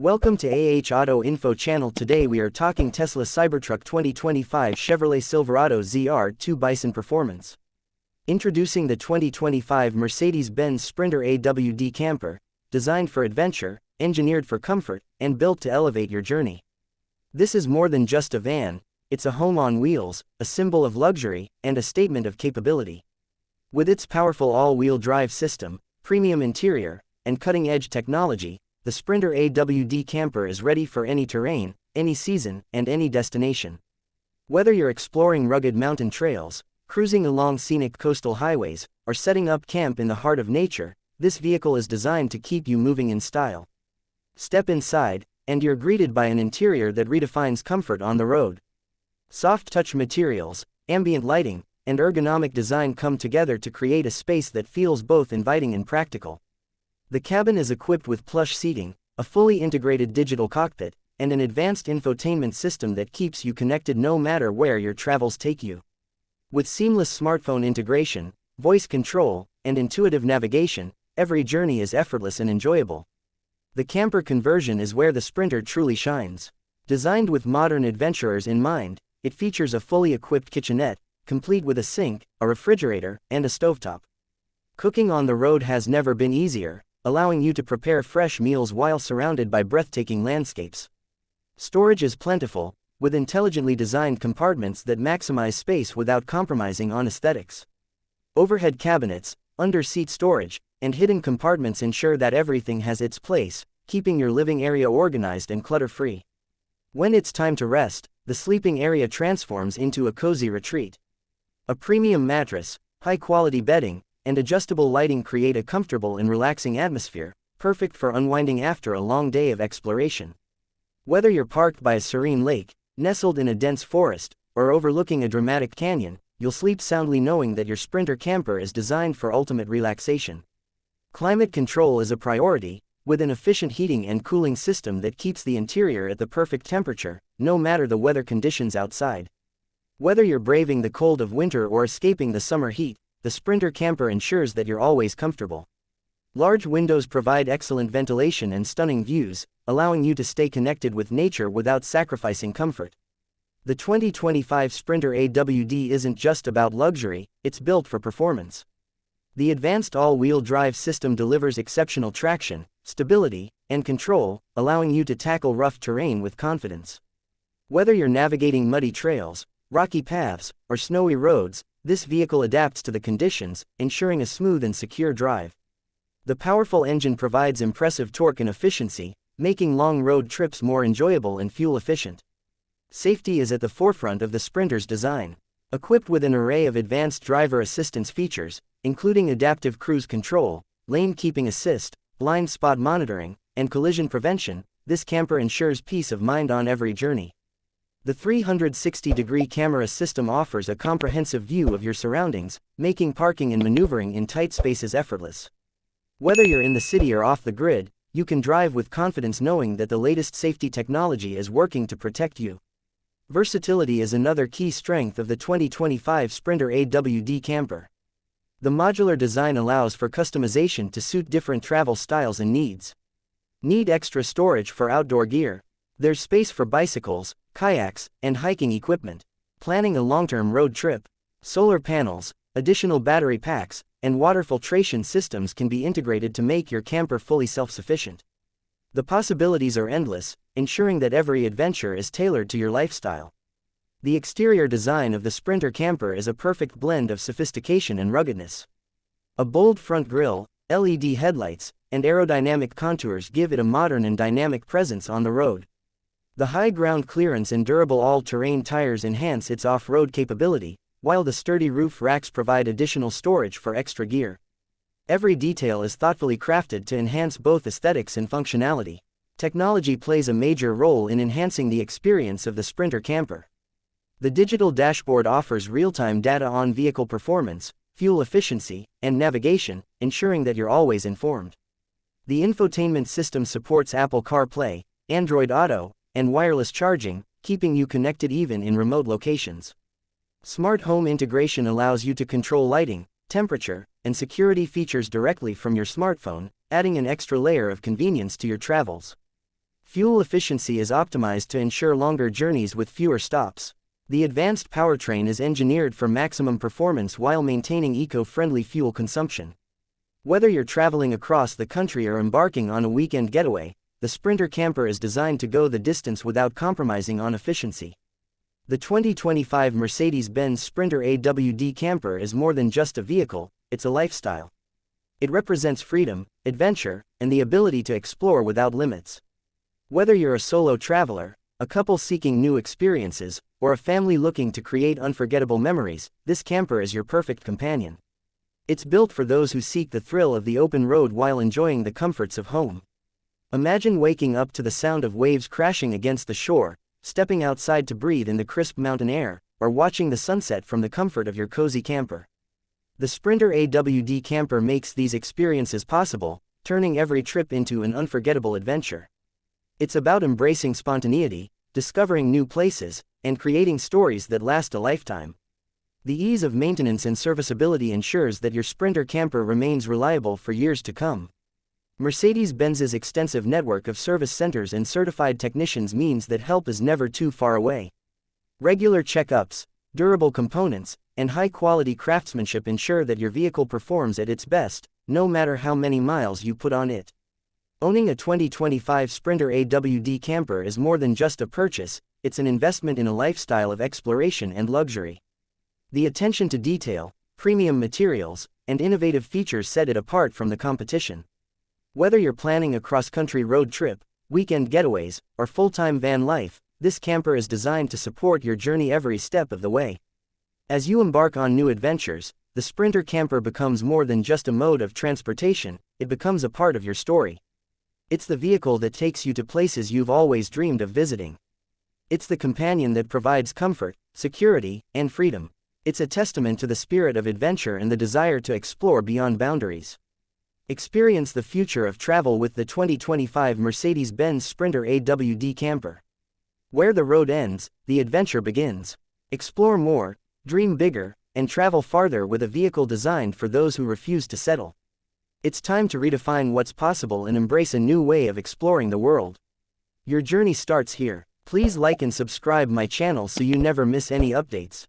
Welcome to Auto Info channel. Today we are talking Tesla Cybertruck 2025 Chevrolet Silverado ZR2 Bison Performance. Introducing the 2025 Mercedes-Benz Sprinter AWD camper, designed for adventure, engineered for comfort, and built to elevate your journey. This is more than just a van, it's a home on wheels, a symbol of luxury, and a statement of capability. With its powerful all-wheel drive system, premium interior, and cutting-edge technology, the Sprinter AWD camper is ready for any terrain, any season, and any destination. Whether you're exploring rugged mountain trails, cruising along scenic coastal highways, or setting up camp in the heart of nature, this vehicle is designed to keep you moving in style. Step inside, and you're greeted by an interior that redefines comfort on the road. Soft touch materials, ambient lighting, and ergonomic design come together to create a space that feels both inviting and practical. The cabin is equipped with plush seating, a fully integrated digital cockpit, and an advanced infotainment system that keeps you connected no matter where your travels take you. With seamless smartphone integration, voice control, and intuitive navigation, every journey is effortless and enjoyable. The camper conversion is where the Sprinter truly shines. Designed with modern adventurers in mind, it features a fully equipped kitchenette, complete with a sink, a refrigerator, and a stovetop. Cooking on the road has never been easier, allowing you to prepare fresh meals while surrounded by breathtaking landscapes. Storage is plentiful, with intelligently designed compartments that maximize space without compromising on aesthetics. Overhead cabinets, under-seat storage, and hidden compartments ensure that everything has its place, keeping your living area organized and clutter-free. When it's time to rest, the sleeping area transforms into a cozy retreat. A premium mattress, high-quality bedding, and adjustable lighting create a comfortable and relaxing atmosphere, perfect for unwinding after a long day of exploration. Whether you're parked by a serene lake, nestled in a dense forest, or overlooking a dramatic canyon, you'll sleep soundly knowing that your Sprinter camper is designed for ultimate relaxation. Climate control is a priority, with an efficient heating and cooling system that keeps the interior at the perfect temperature, no matter the weather conditions outside. Whether you're braving the cold of winter or escaping the summer heat, the Sprinter camper ensures that you're always comfortable. Large windows provide excellent ventilation and stunning views, allowing you to stay connected with nature without sacrificing comfort. The 2025 Sprinter AWD isn't just about luxury, it's built for performance. The advanced all-wheel drive system delivers exceptional traction, stability, and control, allowing you to tackle rough terrain with confidence. Whether you're navigating muddy trails, rocky paths, or snowy roads, this vehicle adapts to the conditions, ensuring a smooth and secure drive. The powerful engine provides impressive torque and efficiency, making long road trips more enjoyable and fuel-efficient. Safety is at the forefront of the Sprinter's design. Equipped with an array of advanced driver assistance features, including adaptive cruise control, lane keeping assist, blind spot monitoring, and collision prevention, this camper ensures peace of mind on every journey. The 360-degree camera system offers a comprehensive view of your surroundings, making parking and maneuvering in tight spaces effortless. Whether you're in the city or off the grid, you can drive with confidence knowing that the latest safety technology is working to protect you. Versatility is another key strength of the 2025 Sprinter AWD camper. The modular design allows for customization to suit different travel styles and needs. Need extra storage for outdoor gear? There's space for bicycles, kayaks, and hiking equipment. Planning a long-term road trip? Solar panels, additional battery packs, and water filtration systems can be integrated to make your camper fully self-sufficient. The possibilities are endless, ensuring that every adventure is tailored to your lifestyle. The exterior design of the Sprinter camper is a perfect blend of sophistication and ruggedness. A bold front grille, LED headlights, and aerodynamic contours give it a modern and dynamic presence on the road. The high ground clearance and durable all-terrain tires enhance its off-road capability, while the sturdy roof racks provide additional storage for extra gear. Every detail is thoughtfully crafted to enhance both aesthetics and functionality. Technology plays a major role in enhancing the experience of the Sprinter camper. The digital dashboard offers real-time data on vehicle performance, fuel efficiency, and navigation, ensuring that you're always informed. The infotainment system supports Apple CarPlay, Android Auto, and wireless charging, keeping you connected even in remote locations. Smart home integration allows you to control lighting, temperature, and security features directly from your smartphone, adding an extra layer of convenience to your travels. Fuel efficiency is optimized to ensure longer journeys with fewer stops. The advanced powertrain is engineered for maximum performance while maintaining eco-friendly fuel consumption. Whether you're traveling across the country or embarking on a weekend getaway, the Sprinter camper is designed to go the distance without compromising on efficiency. The 2025 Mercedes-Benz Sprinter AWD camper is more than just a vehicle, it's a lifestyle. It represents freedom, adventure, and the ability to explore without limits. Whether you're a solo traveler, a couple seeking new experiences, or a family looking to create unforgettable memories, this camper is your perfect companion. It's built for those who seek the thrill of the open road while enjoying the comforts of home. Imagine waking up to the sound of waves crashing against the shore, stepping outside to breathe in the crisp mountain air, or watching the sunset from the comfort of your cozy camper. The Sprinter AWD camper makes these experiences possible, turning every trip into an unforgettable adventure. It's about embracing spontaneity, discovering new places, and creating stories that last a lifetime. The ease of maintenance and serviceability ensures that your Sprinter camper remains reliable for years to come. Mercedes-Benz's extensive network of service centers and certified technicians means that help is never too far away. Regular checkups, durable components, and high-quality craftsmanship ensure that your vehicle performs at its best, no matter how many miles you put on it. Owning a 2025 Sprinter AWD camper is more than just a purchase, it's an investment in a lifestyle of exploration and luxury. The attention to detail, premium materials, and innovative features set it apart from the competition. Whether you're planning a cross-country road trip, weekend getaways, or full-time van life, this camper is designed to support your journey every step of the way. As you embark on new adventures, the Sprinter camper becomes more than just a mode of transportation, it becomes a part of your story. It's the vehicle that takes you to places you've always dreamed of visiting. It's the companion that provides comfort, security, and freedom. It's a testament to the spirit of adventure and the desire to explore beyond boundaries. Experience the future of travel with the 2025 Mercedes-Benz Sprinter AWD camper. Where the road ends, the adventure begins. Explore more, dream bigger, and travel farther with a vehicle designed for those who refuse to settle. It's time to redefine what's possible and embrace a new way of exploring the world. Your journey starts here. Please like and subscribe my channel so you never miss any updates.